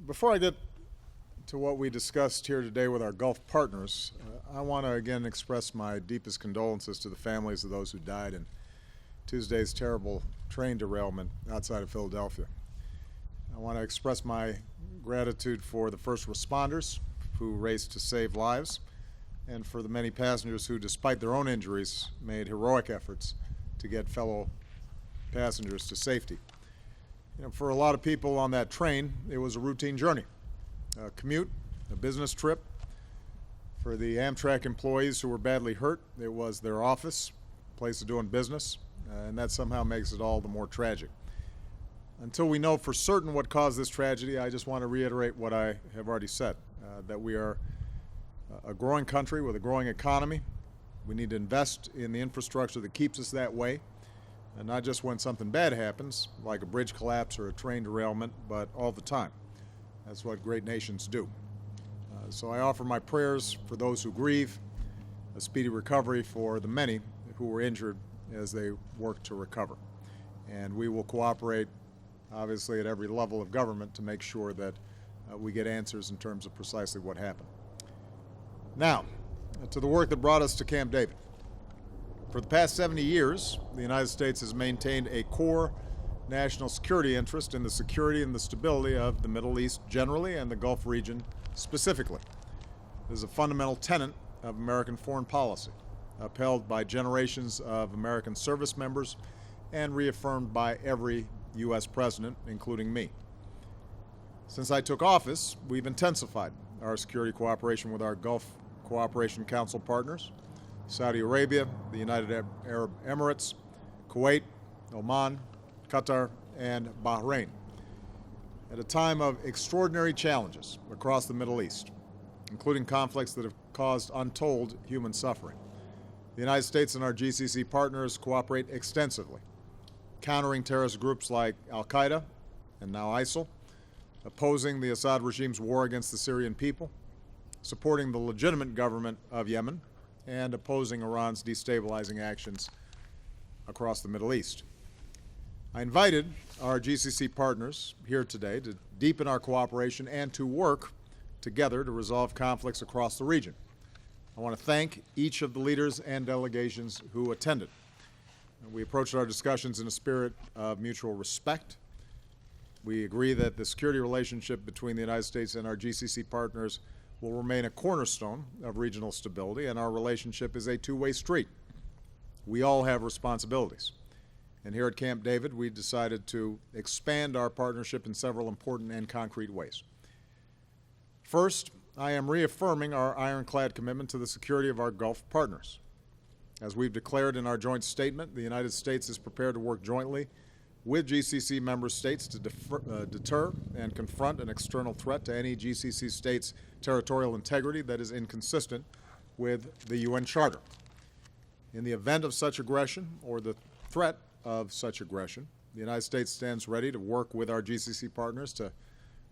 Before I get to what we discussed here today with our Gulf partners, I want to again express my deepest condolences to the families of those who died in Tuesday's terrible train derailment outside of Philadelphia. I want to express my gratitude for the first responders who raced to save lives, and for the many passengers who, despite their own injuries, made heroic efforts to get fellow passengers to safety. For a lot of people on that train, it was a routine journey, a commute, a business trip. For the Amtrak employees who were badly hurt, it was their office, place of doing business, and that somehow makes it all the more tragic. Until we know for certain what caused this tragedy, I just want to reiterate what I have already said, that we are a growing country with a growing economy. We need to invest in the infrastructure that keeps us that way, and not just when something bad happens, like a bridge collapse or a train derailment, but all the time. That's what great nations do. So I offer my prayers for those who grieve, a speedy recovery for the many who were injured as they work to recover. And we will cooperate, obviously, at every level of government to make sure that we get answers in terms of precisely what happened. Now, to the work that brought us to Camp David. For the past 70 years, the United States has maintained a core national security interest in the security and the stability of the Middle East generally and the Gulf region specifically. This is a fundamental tenet of American foreign policy, upheld by generations of American service members and reaffirmed by every U.S. president, including me. Since I took office, we've intensified our security cooperation with our Gulf Cooperation Council partners, Saudi Arabia, the United Arab Emirates, Kuwait, Oman, Qatar, and Bahrain. At a time of extraordinary challenges across the Middle East, including conflicts that have caused untold human suffering, the United States and our GCC partners cooperate extensively, countering terrorist groups like al-Qaeda and now ISIL, opposing the Assad regime's war against the Syrian people, supporting the legitimate government of Yemen, and opposing Iran's destabilizing actions across the Middle East. I invited our GCC partners here today to deepen our cooperation and to work together to resolve conflicts across the region. I want to thank each of the leaders and delegations who attended. We approached our discussions in a spirit of mutual respect. We agree that the security relationship between the United States and our GCC partners will remain a cornerstone of regional stability, and our relationship is a two-way street. We all have responsibilities. And here at Camp David, we decided to expand our partnership in several important and concrete ways. First, I am reaffirming our ironclad commitment to the security of our Gulf partners. As we've declared in our joint statement, the United States is prepared to work jointly with GCC member states to deter and confront an external threat to any GCC state's territorial integrity that is inconsistent with the UN Charter. In the event of such aggression or the threat of such aggression, the United States stands ready to work with our GCC partners to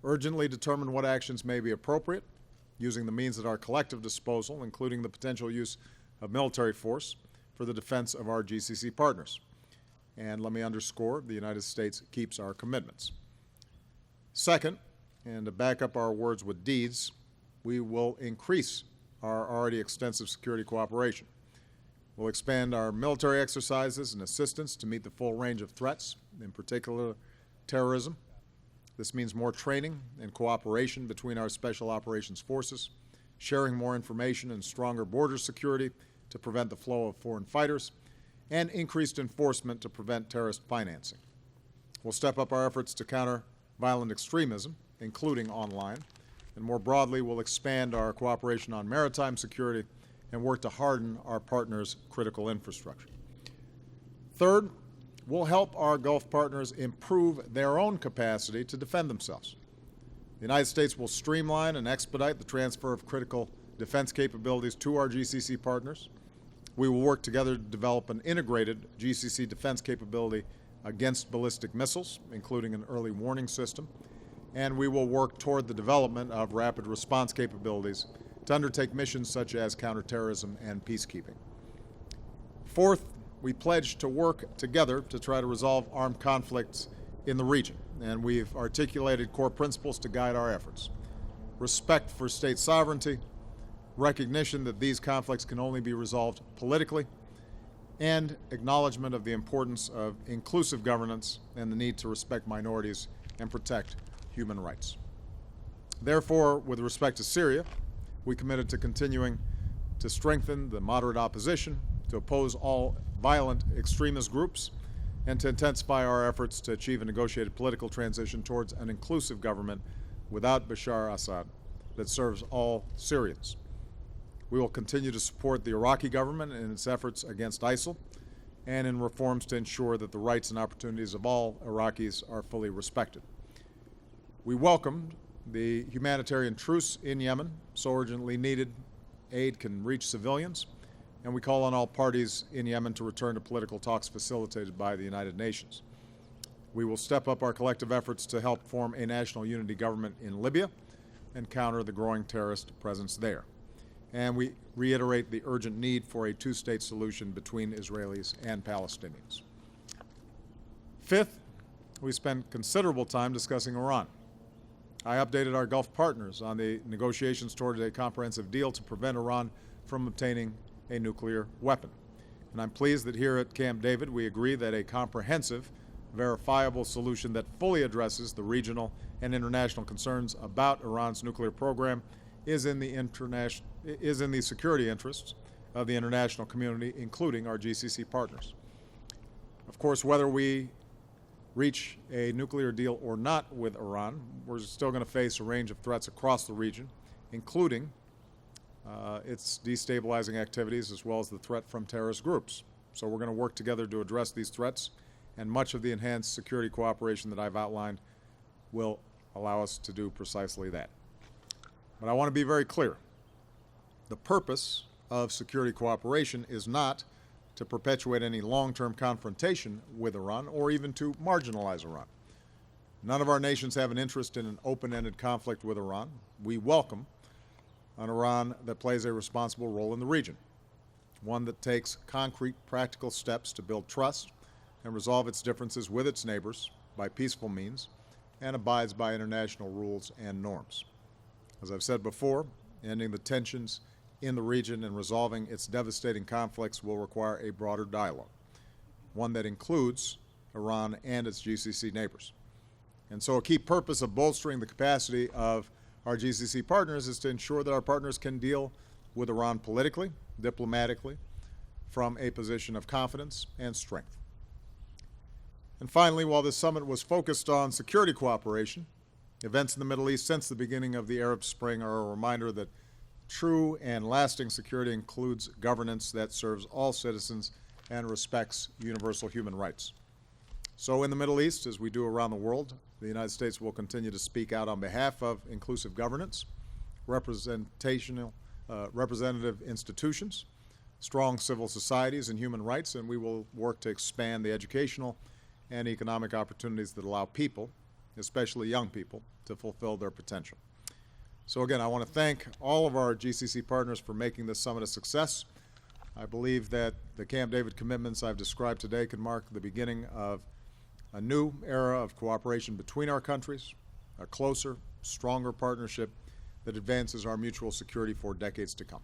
urgently determine what actions may be appropriate, using the means at our collective disposal, including the potential use of military force for the defense of our GCC partners. And let me underscore, the United States keeps our commitments. Second, and to back up our words with deeds, we will increase our already extensive security cooperation. We'll expand our military exercises and assistance to meet the full range of threats, in particular terrorism. This means more training and cooperation between our special operations forces, sharing more information and stronger border security to prevent the flow of foreign fighters, and increased enforcement to prevent terrorist financing. We'll step up our efforts to counter violent extremism, including online, and more broadly, we'll expand our cooperation on maritime security and work to harden our partners' critical infrastructure. Third, we'll help our Gulf partners improve their own capacity to defend themselves. The United States will streamline and expedite the transfer of critical defense capabilities to our GCC partners. We will work together to develop an integrated GCC defense capability against ballistic missiles, including an early warning system, and we will work toward the development of rapid response capabilities to undertake missions such as counterterrorism and peacekeeping. Fourth, we pledge to work together to try to resolve armed conflicts in the region, and we've articulated core principles to guide our efforts. Respect for state sovereignty, recognition that these conflicts can only be resolved politically, and acknowledgement of the importance of inclusive governance and the need to respect minorities and protect human rights. Therefore, with respect to Syria, we committed to continuing to strengthen the moderate opposition, to oppose all violent extremist groups, and to intensify our efforts to achieve a negotiated political transition towards an inclusive government without Bashar Assad that serves all Syrians. We will continue to support the Iraqi government in its efforts against ISIL and in reforms to ensure that the rights and opportunities of all Iraqis are fully respected. We welcomed the humanitarian truce in Yemen, so urgently needed aid can reach civilians, and we call on all parties in Yemen to return to political talks facilitated by the United Nations. We will step up our collective efforts to help form a national unity government in Libya and counter the growing terrorist presence there. And we reiterate the urgent need for a two-state solution between Israelis and Palestinians. Fifth, we spent considerable time discussing Iran. I updated our Gulf partners on the negotiations toward a comprehensive deal to prevent Iran from obtaining a nuclear weapon. And I'm pleased that here at Camp David we agree that a comprehensive, verifiable solution that fully addresses the regional and international concerns about Iran's nuclear program is in the security interests of the international community, including our GCC partners. Of course, whether we reach a nuclear deal or not with Iran, we're still going to face a range of threats across the region, including its destabilizing activities as well as the threat from terrorist groups. So we're going to work together to address these threats, and much of the enhanced security cooperation that I've outlined will allow us to do precisely that. But I want to be very clear. The purpose of security cooperation is not to perpetuate any long-term confrontation with Iran or even to marginalize Iran. None of our nations have an interest in an open-ended conflict with Iran. We welcome an Iran that plays a responsible role in the region, one that takes concrete, practical steps to build trust and resolve its differences with its neighbors by peaceful means and abides by international rules and norms. As I've said before, ending the tensions in the region and resolving its devastating conflicts will require a broader dialogue, one that includes Iran and its GCC neighbors. And so a key purpose of bolstering the capacity of our GCC partners is to ensure that our partners can deal with Iran politically, diplomatically, from a position of confidence and strength. And finally, while this summit was focused on security cooperation, events in the Middle East since the beginning of the Arab Spring are a reminder that true and lasting security includes governance that serves all citizens and respects universal human rights. So in the Middle East, as we do around the world, the United States will continue to speak out on behalf of inclusive governance, representative institutions, strong civil societies, and human rights, and we will work to expand the educational and economic opportunities that allow people, especially young people, to fulfill their potential. So again, I want to thank all of our GCC partners for making this summit a success. I believe that the Camp David commitments I've described today can mark the beginning of a new era of cooperation between our countries, a closer, stronger partnership that advances our mutual security for decades to come.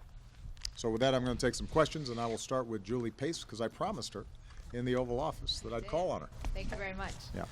So with that, I'm going to take some questions, and I will start with Julie Pace, because I promised her in the Oval Office that I'd call on her. Thank you very much. Yeah.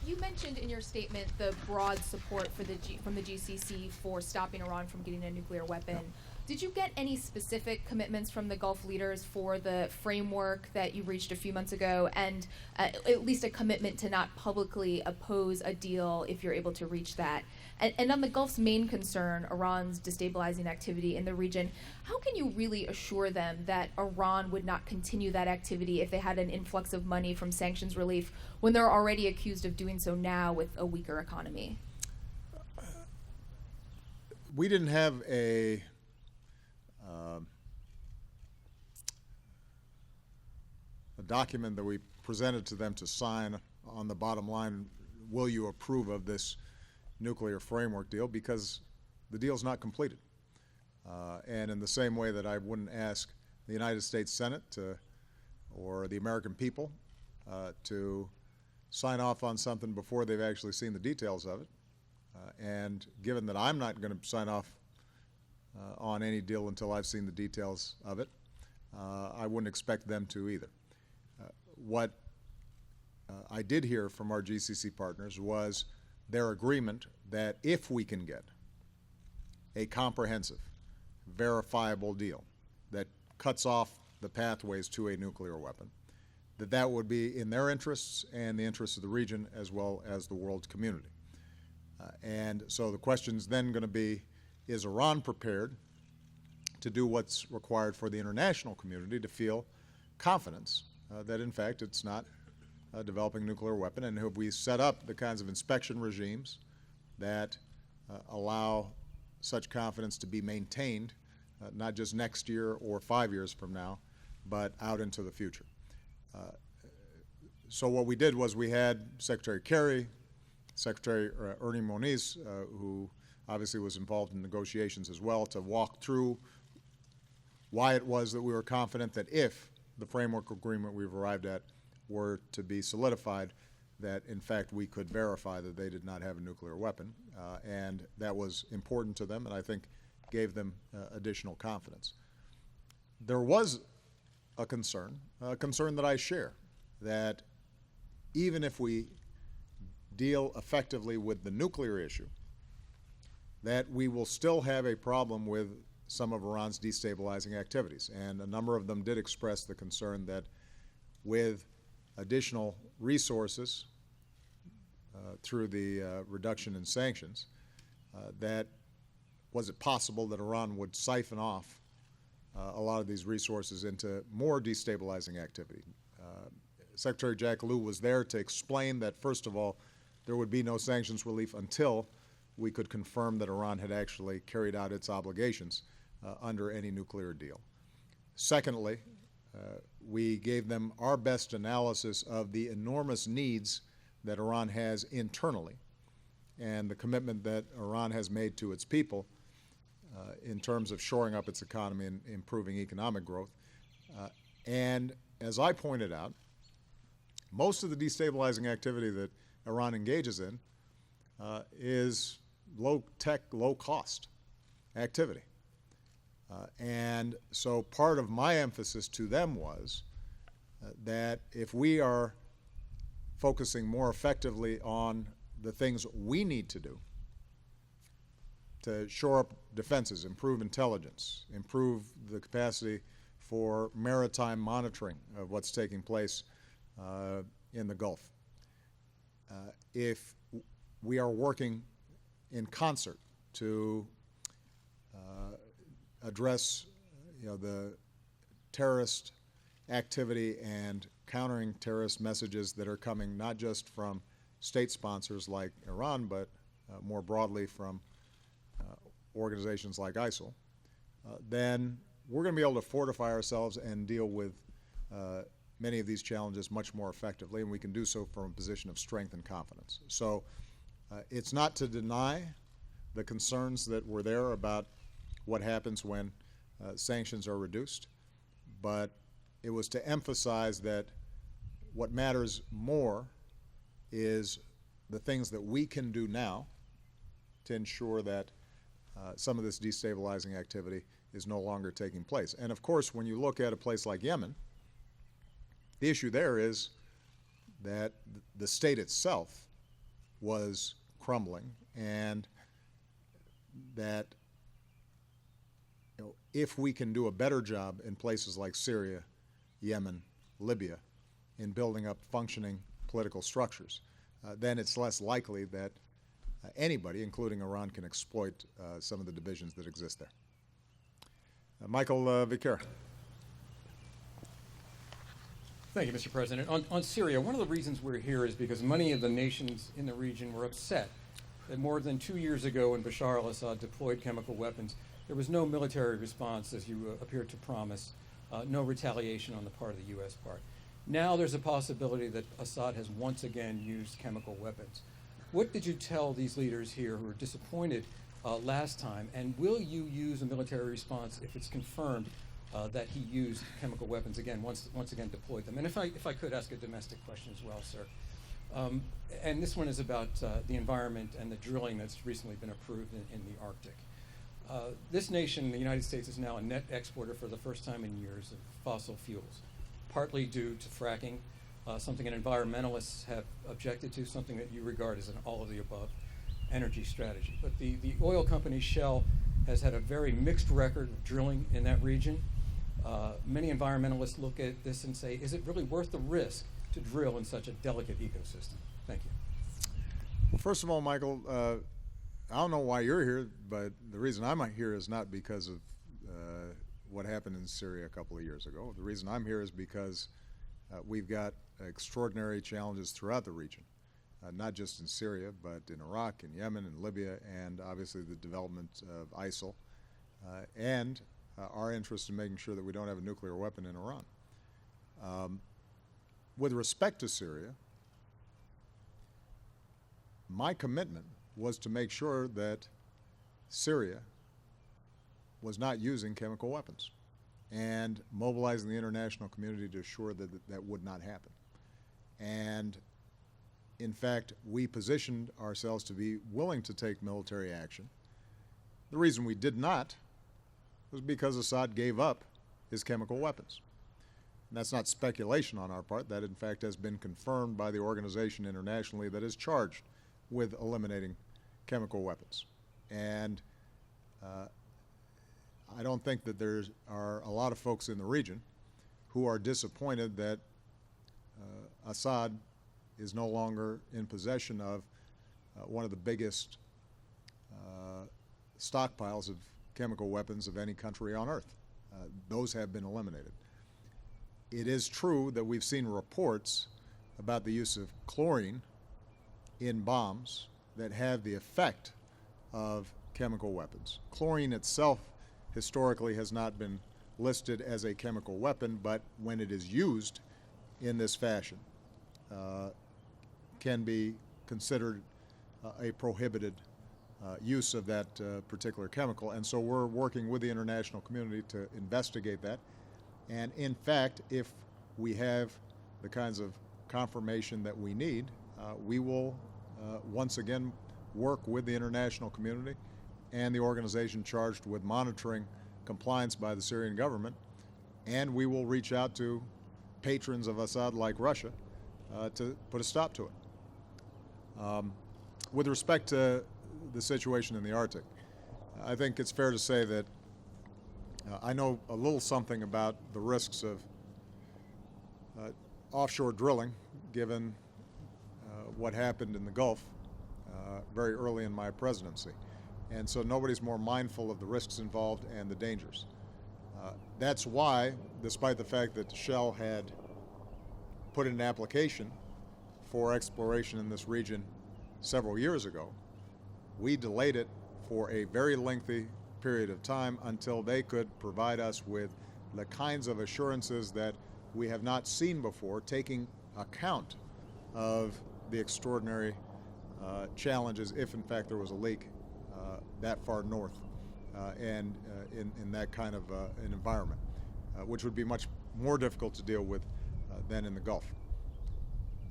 You mentioned in your statement the broad support for from the GCC for stopping Iran from getting a nuclear weapon. Yeah. Did you get any specific commitments from the Gulf leaders for the framework that you reached a few months ago, and at least a commitment to not publicly oppose a deal if you're able to reach that? And on the Gulf's main concern, Iran's destabilizing activity in the region, how can you really assure them that Iran would not continue that activity if they had an influx of money from sanctions relief when they're already accused of doing so now with a weaker economy? We didn't have a document that we presented to them to sign on the bottom line, will you approve of this nuclear framework deal, because the deal's not completed. And in the same way that I wouldn't ask the United States Senate or the American people to sign off on something before they've actually seen the details of it. And given that I'm not going to sign off on any deal until I've seen the details of it, I wouldn't expect them to either. What I did hear from our GCC partners was their agreement that if we can get a comprehensive, verifiable deal that cuts off the pathways to a nuclear weapon, that would be in their interests and the interests of the region as well as the world community. And so the question's then going to be, is Iran prepared to do what's required for the international community to feel confidence that, in fact, it's not developing a nuclear weapon, and have we set up the kinds of inspection regimes that allow such confidence to be maintained, not just next year or 5 years from now, but out into the future. So what we did was we had Secretary Kerry, Secretary Ernie Moniz, who obviously was involved in negotiations as well, to walk through why it was that we were confident that if the framework agreement we've arrived at were to be solidified, that in fact we could verify that they did not have a nuclear weapon. And that was important to them, and I think gave them additional confidence. There was a concern that I share, that even if we deal effectively with the nuclear issue, that we will still have a problem with some of Iran's destabilizing activities. And a number of them did express the concern that with additional resources through the reduction in sanctions, that was it possible that Iran would siphon off a lot of these resources into more destabilizing activity. Secretary Jack Lew was there to explain that, first of all, there would be no sanctions relief until we could confirm that Iran had actually carried out its obligations under any nuclear deal. Secondly, we gave them our best analysis of the enormous needs that Iran has internally and the commitment that Iran has made to its people in terms of shoring up its economy and improving economic growth. And as I pointed out, most of the destabilizing activity that Iran engages in is low-tech, low-cost activity. And so part of my emphasis to them was that if we are focusing more effectively on the things we need to do to shore up defenses, improve intelligence, improve the capacity for maritime monitoring of what's taking place in the Gulf, if we are working in concert to address the terrorist activity and countering terrorist messages that are coming not just from state sponsors like Iran, but more broadly from organizations like ISIL, then we're going to be able to fortify ourselves and deal with many of these challenges much more effectively, and we can do so from a position of strength and confidence. So it's not to deny the concerns that were there about what happens when sanctions are reduced, but it was to emphasize that what matters more is the things that we can do now to ensure that some of this destabilizing activity is no longer taking place. And of course, when you look at a place like Yemen, the issue there is that the state itself was crumbling, and that if we can do a better job in places like Syria, Yemen, Libya, in building up functioning political structures, then it's less likely that anybody, including Iran, can exploit some of the divisions that exist there. Michael Viqueira. Thank you, Mr. President. On Syria, one of the reasons we're here is because many of the nations in the region were upset that more than 2 years ago when Bashar al-Assad deployed chemical weapons, there was no military response, as you appeared to promise, no retaliation on the part of the U.S. part. Now there's a possibility that Assad has once again used chemical weapons. What did you tell these leaders here who were disappointed last time, and will you use a military response if it's confirmed that he used chemical weapons again, once again deployed them? And if I could ask a domestic question as well, sir. Um, and this one is about the environment and the drilling that's recently been approved in the Arctic. This nation, the United States, is now a net exporter for the first time in years of fossil fuels, partly due to fracking, something that environmentalists have objected to, something that you regard as an all-of-the-above energy strategy. But the oil company Shell has had a very mixed record of drilling in that region. Many environmentalists look at this and say, is it really worth the risk to drill in such a delicate ecosystem? Thank you. Well, first of all, Michael, I don't know why you're here, but the reason I'm here is not because of what happened in Syria a couple of years ago. The reason I'm here is because we've got extraordinary challenges throughout the region, not just in Syria, but in Iraq, in Yemen, in Libya, and obviously the development of ISIL, and our interest in making sure that we don't have a nuclear weapon in Iran. With respect to Syria, my commitment was to make sure that Syria was not using chemical weapons and mobilizing the international community to assure that that would not happen. And in fact, we positioned ourselves to be willing to take military action. The reason we did not was because Assad gave up his chemical weapons. And that's not speculation on our part. That, in fact, has been confirmed by the organization internationally that is charged with eliminating chemical weapons. And I don't think that there are a lot of folks in the region who are disappointed that Assad is no longer in possession of one of the biggest stockpiles of chemical weapons of any country on earth. Those have been eliminated. It is true that we've seen reports about the use of chlorine in bombs that have the effect of chemical weapons. Chlorine itself historically has not been listed as a chemical weapon, but when it is used in this fashion, can be considered a prohibited use of that particular chemical. And so we're working with the international community to investigate that. And in fact, if we have the kinds of confirmation that we need, we will once again work with the international community and the organization charged with monitoring compliance by the Syrian government, and we will reach out to patrons of Assad like Russia to put a stop to it. With respect to the situation in the Arctic, I think it's fair to say that I know a little something about the risks of offshore drilling, given what happened in the Gulf very early in my presidency. And so nobody's more mindful of the risks involved and the dangers. That's why, despite the fact that Shell had put in an application for exploration in this region several years ago, we delayed it for a very lengthy period of time until they could provide us with the kinds of assurances that we have not seen before, taking account of the extraordinary challenges if in fact there was a leak that far north and in that kind of an environment, which would be much more difficult to deal with than in the Gulf.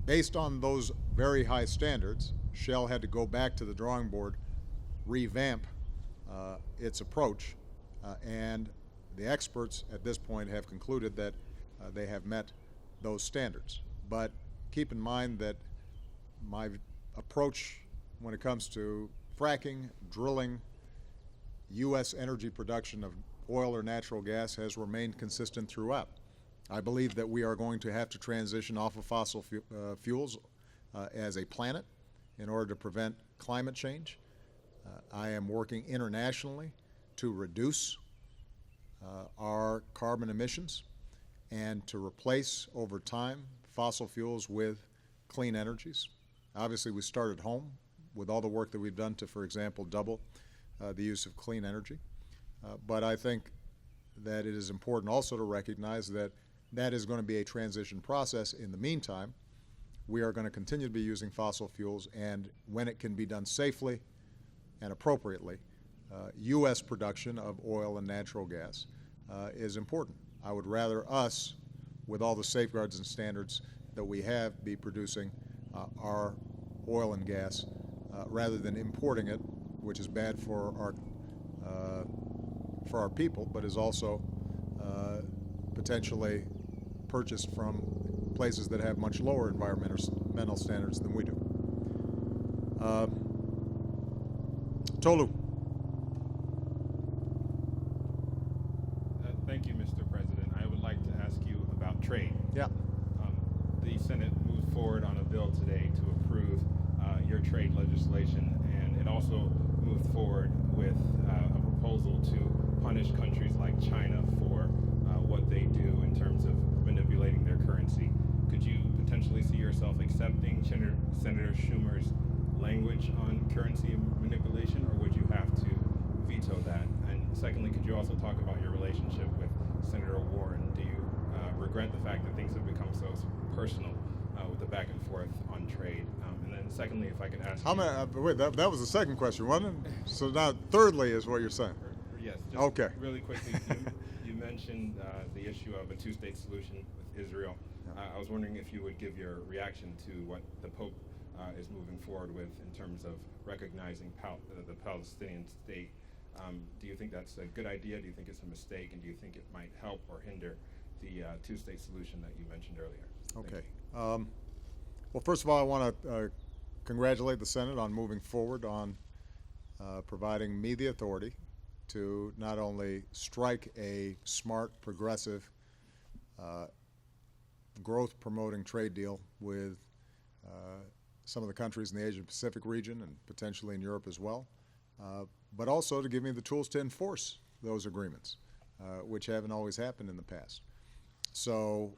Based on those very high standards, Shell had to go back to the drawing board, revamp its approach, and the experts at this point have concluded that they have met those standards. But keep in mind that my approach when it comes to fracking, drilling, U.S. energy production of oil or natural gas has remained consistent throughout. I believe that we are going to have to transition off of fossil fuels as a planet in order to prevent climate change. I am working internationally to reduce our carbon emissions and to replace over time fossil fuels with clean energies. Obviously, we start at home with all the work that we've done to, for example, double the use of clean energy. But I think that it is important also to recognize that that is going to be a transition process. In the meantime, we are going to continue to be using fossil fuels, and when it can be done safely and appropriately, U.S. production of oil and natural gas is important. I would rather us, with all the safeguards and standards that we have, be producing our oil and gas rather than importing it, which is bad for our people, but is also potentially purchased from places that have much lower environmental standards than we do. Tolu. Thank you, Mr. President. I would like to ask you about trade. Yeah. The Senate moved forward on a bill today to approve your trade legislation, and it also moved forward with a proposal to punish countries like China for what they do in terms of manipulating their currency. Could you potentially see yourself accepting Senator Schumer's language on currency manipulation, or would you have to veto that? And secondly, could you also talk about your relationship with Senator Warren? Do you regret the fact that things have become so personal with the back and forth on trade? And then secondly, if I could ask How many? Wait, that was the second question, wasn't it? So now, thirdly, is what you're saying. Yes. Just Okay. Really quickly, you mentioned the issue of a two-state solution with Israel. I was wondering if you would give your reaction to what the Pope is moving forward with in terms of recognizing the Palestinian state. Do you think that's a good idea? Do you think it's a mistake? And do you think it might help or hinder the two-state solution that you mentioned earlier? Thank Okay. you. Well, first of all, I want to congratulate the Senate on moving forward on providing me the authority to not only strike a smart, progressive, growth-promoting trade deal with some of the countries in the Asia-Pacific region and potentially in Europe as well, but also to give me the tools to enforce those agreements, which haven't always happened in the past. So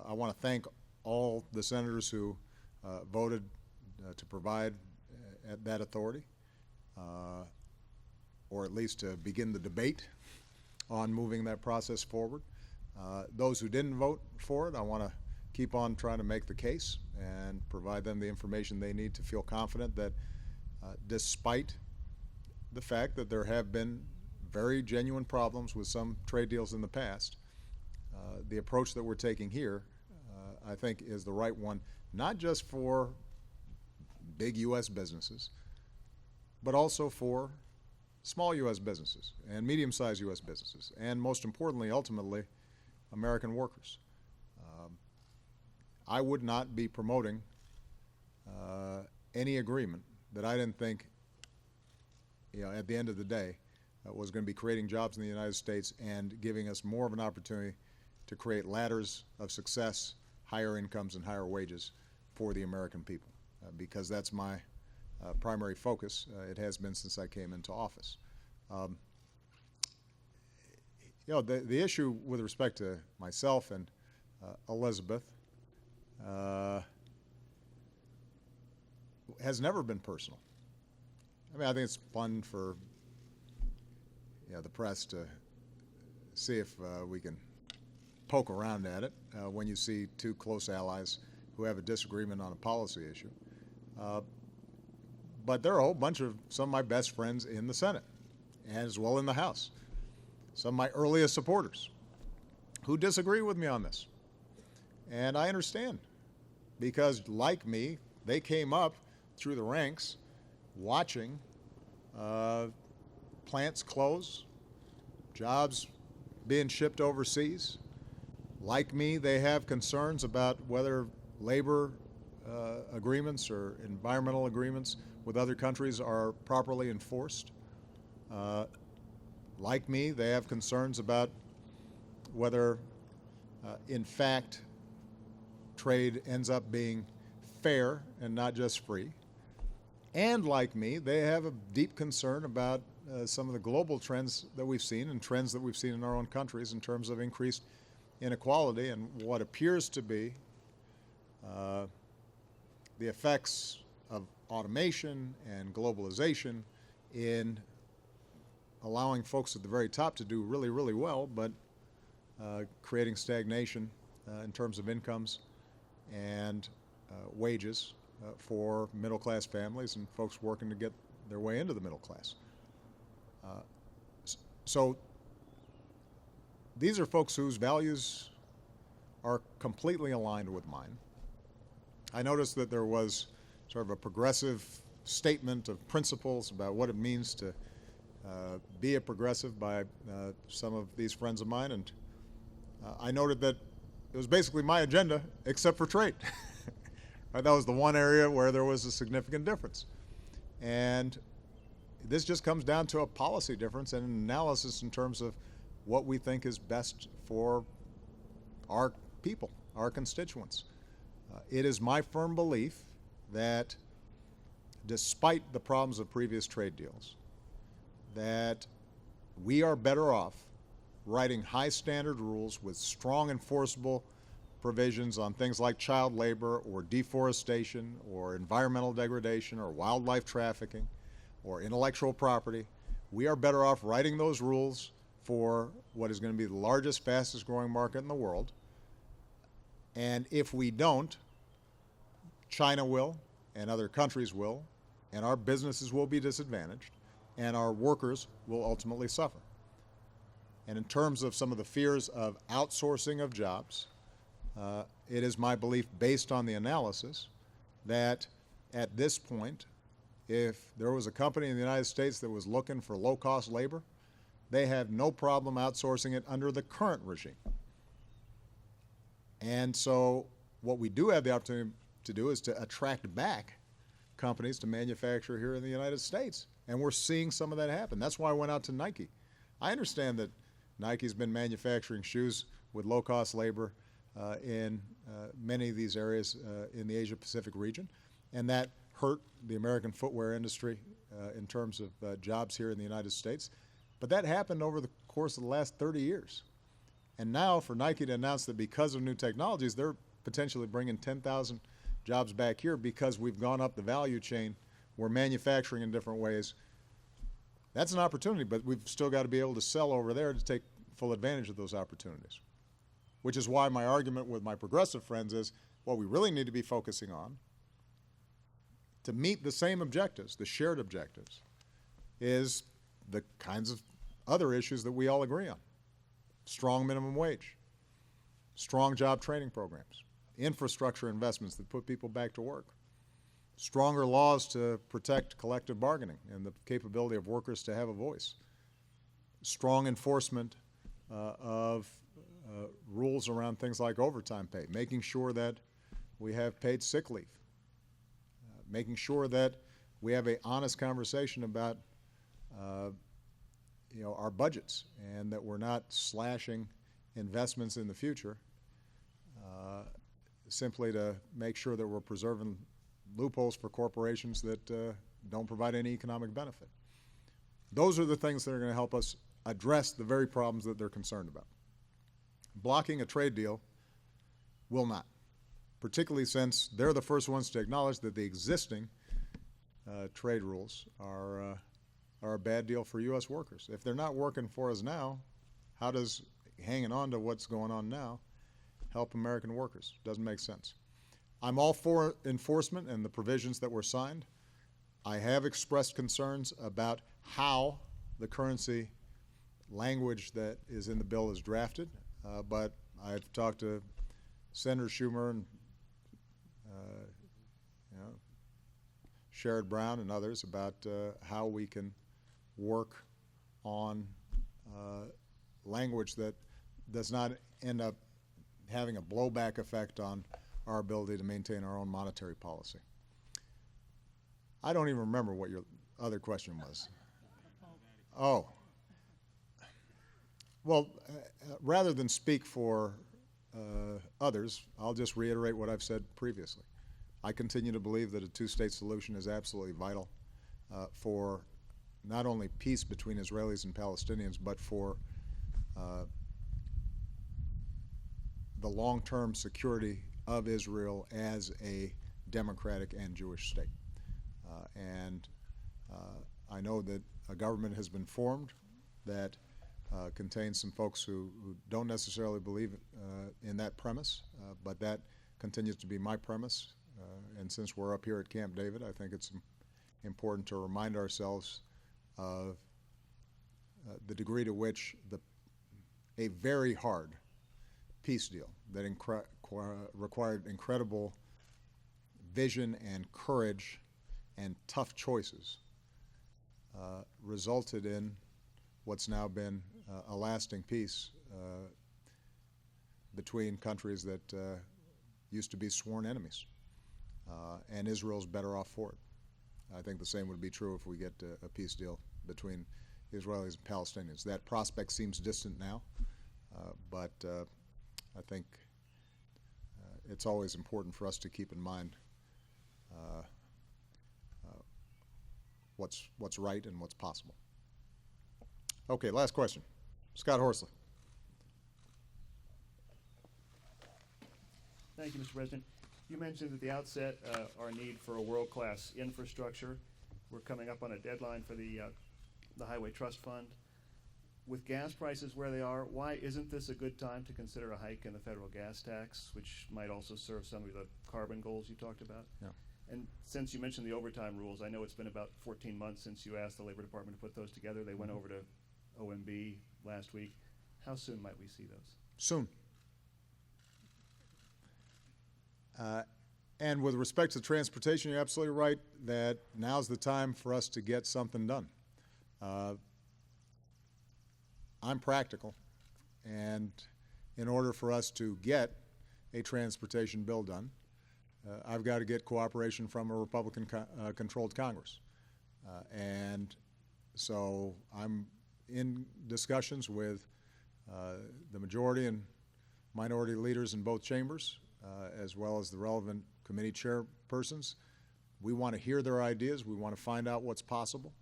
I want to thank all the senators who voted to provide that authority, or at least to begin the debate on moving that process forward. Those who didn't vote for it, I want to keep on trying to make the case and provide them the information they need to feel confident that despite the fact that there have been very genuine problems with some trade deals in the past, the approach that we're taking here, I think, is the right one, not just for big U.S. businesses, but also for small U.S. businesses and medium-sized U.S. businesses, and most importantly, ultimately, American workers. I would not be promoting any agreement that I didn't think, at the end of the day, was going to be creating jobs in the United States and giving us more of an opportunity to create ladders of success, higher incomes, and higher wages for the American people, because that's my primary focus. It has been since I came into office. The issue with respect to myself and Elizabeth has never been personal. I mean, I think it's fun for the press to see if we can poke around at it when you see two close allies who have a disagreement on a policy issue. But there are a whole bunch of some of my best friends in the Senate, and as well in the House, some of my earliest supporters who disagree with me on this. And I understand, because like me, they came up through the ranks watching plants close, jobs being shipped overseas. Like me, they have concerns about whether labor agreements or environmental agreements with other countries are properly enforced. Like me, they have concerns about whether, in fact, trade ends up being fair and not just free. And like me, they have a deep concern about some of the global trends that we've seen and trends that we've seen in our own countries in terms of increased inequality and what appears to be the effects of automation and globalization in allowing folks at the very top to do really, really well, but creating stagnation in terms of incomes and wages for middle-class families and folks working to get their way into the middle class. So these are folks whose values are completely aligned with mine. I noticed that there was sort of a progressive statement of principles about what it means to be a progressive by some of these friends of mine, and I noted that it was basically my agenda except for trade. Right? That was the one area where there was a significant difference. And this just comes down to a policy difference and an analysis in terms of what we think is best for our people, our constituents. It is my firm belief that despite the problems of previous trade deals, that we are better off writing high standard rules with strong enforceable provisions on things like child labor or deforestation or environmental degradation or wildlife trafficking or intellectual property. We are better off writing those rules for what is going to be the largest, fastest growing market in the world. And if we don't, China will, and other countries will, and our businesses will be disadvantaged, and our workers will ultimately suffer. And in terms of some of the fears of outsourcing of jobs, it is my belief, based on the analysis, that at this point, if there was a company in the United States that was looking for low-cost labor, they have no problem outsourcing it under the current regime. And so what we do have the opportunity to do is to attract back companies to manufacture here in the United States. And we're seeing some of that happen. That's why I went out to Nike. I understand that Nike's been manufacturing shoes with low-cost labor in many of these areas in the Asia-Pacific region, and that hurt the American footwear industry in terms of jobs here in the United States. But that happened over the course of the last 30 years. And now for Nike to announce that because of new technologies, they're potentially bringing 10,000 jobs back here because we've gone up the value chain, we're manufacturing in different ways. That's an opportunity, but we've still got to be able to sell over there to take full advantage of those opportunities. Which is why my argument with my progressive friends is what we really need to be focusing on to meet the same objectives, the shared objectives, is the kinds of other issues that we all agree on. Strong minimum wage, strong job training programs, infrastructure investments that put people back to work, stronger laws to protect collective bargaining and the capability of workers to have a voice, strong enforcement of rules around things like overtime pay, making sure that we have paid sick leave, making sure that we have an honest conversation about our budgets and that we're not slashing investments in the future simply to make sure that we're preserving loopholes for corporations that don't provide any economic benefit. Those are the things that are going to help us address the very problems that they're concerned about. Blocking a trade deal will not, particularly since they're the first ones to acknowledge that the existing trade rules are a bad deal for U.S. workers. If they're not working for us now, how does hanging on to what's going on now help American workers? Doesn't make sense. I'm all for enforcement and the provisions that were signed. I have expressed concerns about how the currency language that is in the bill is drafted, but I've talked to Senator Schumer and Sherrod Brown and others about how we can work on language that does not end up having a blowback effect on our ability to maintain our own monetary policy. I don't even remember what your other question was. Oh. Well, rather than speak for others, I'll just reiterate what I've said previously. I continue to believe that a two-state solution is absolutely vital for not only peace between Israelis and Palestinians, but for the long-term security of Israel as a democratic and Jewish state. I know that a government has been formed that contains some folks who don't necessarily believe in that premise, but that continues to be my premise. And since we're up here at Camp David, I think it's important to remind ourselves of the degree to which a very hard peace deal that required incredible vision and courage and tough choices resulted in what's now been a lasting peace between countries that used to be sworn enemies. And Israel's better off for it. I think the same would be true if we get a peace deal between Israelis and Palestinians. That prospect seems distant now, but I think it's always important for us to keep in mind what's right and what's possible. Okay, last question. Scott Horsley. Thank you, Mr. President. You mentioned at the outset our need for a world-class infrastructure. We're coming up on a deadline for the Highway Trust Fund. With gas prices where they are, why isn't this a good time to consider a hike in the federal gas tax, which might also serve some of the carbon goals you talked about? Yeah. And since you mentioned the overtime rules, I know it's been about 14 months since you asked the Labor Department to put those together. They went over to OMB last week. How soon might we see those? Soon. And with respect to transportation, you're absolutely right that now's the time for us to get something done. I'm practical, and in order for us to get a transportation bill done, I've got to get cooperation from a Republican-controlled Congress. And so I'm in discussions with the majority and minority leaders in both chambers, as well as the relevant committee chairpersons. We want to hear their ideas. We want to find out what's possible.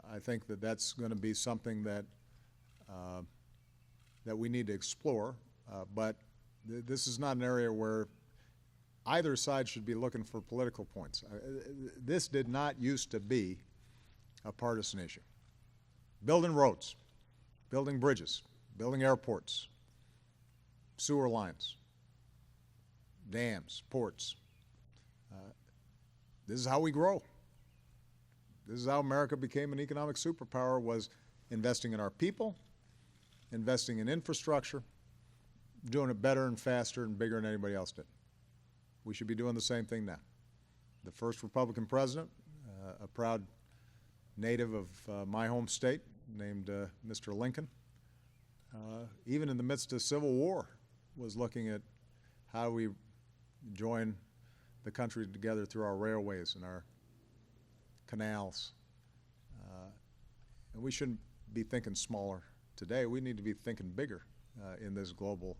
I think that that's going to be something that that we need to explore, but this is not an area where either side should be looking for political points. This did not used to be a partisan issue. Building roads, building bridges, building airports, sewer lines, dams, ports. This is how we grow. This is how America became an economic superpower, was investing in our people, investing in infrastructure, doing it better and faster and bigger than anybody else did. We should be doing the same thing now. The first Republican president, a proud native of my home state, named Mr. Lincoln, even in the midst of Civil War, was looking at how we join the country together through our railways and our canals. And we shouldn't be thinking smaller today. We need to be thinking bigger in this global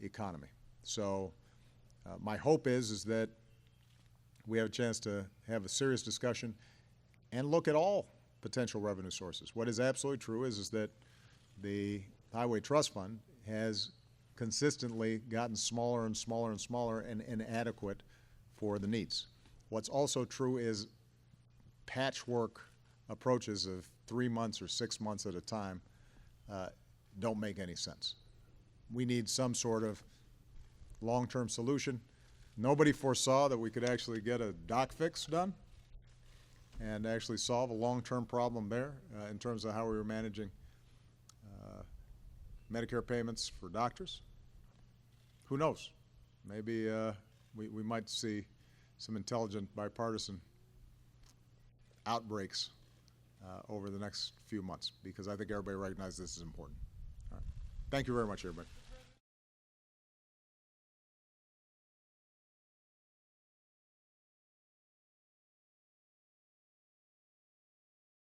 economy. So my hope is that we have a chance to have a serious discussion and look at all potential revenue sources. What is absolutely true is that the Highway Trust Fund has consistently gotten smaller and smaller and smaller and inadequate for the needs. What's also true is patchwork approaches of 3 months or 6 months at a time don't make any sense. We need some sort of long-term solution. Nobody foresaw that we could actually get a doc fix done and actually solve a long-term problem there in terms of how we were managing Medicare payments for doctors. Who knows? Maybe we might see some intelligent bipartisan outbreaks over the next few months, because I think everybody recognizes this is important. All right. Thank you very much, everybody.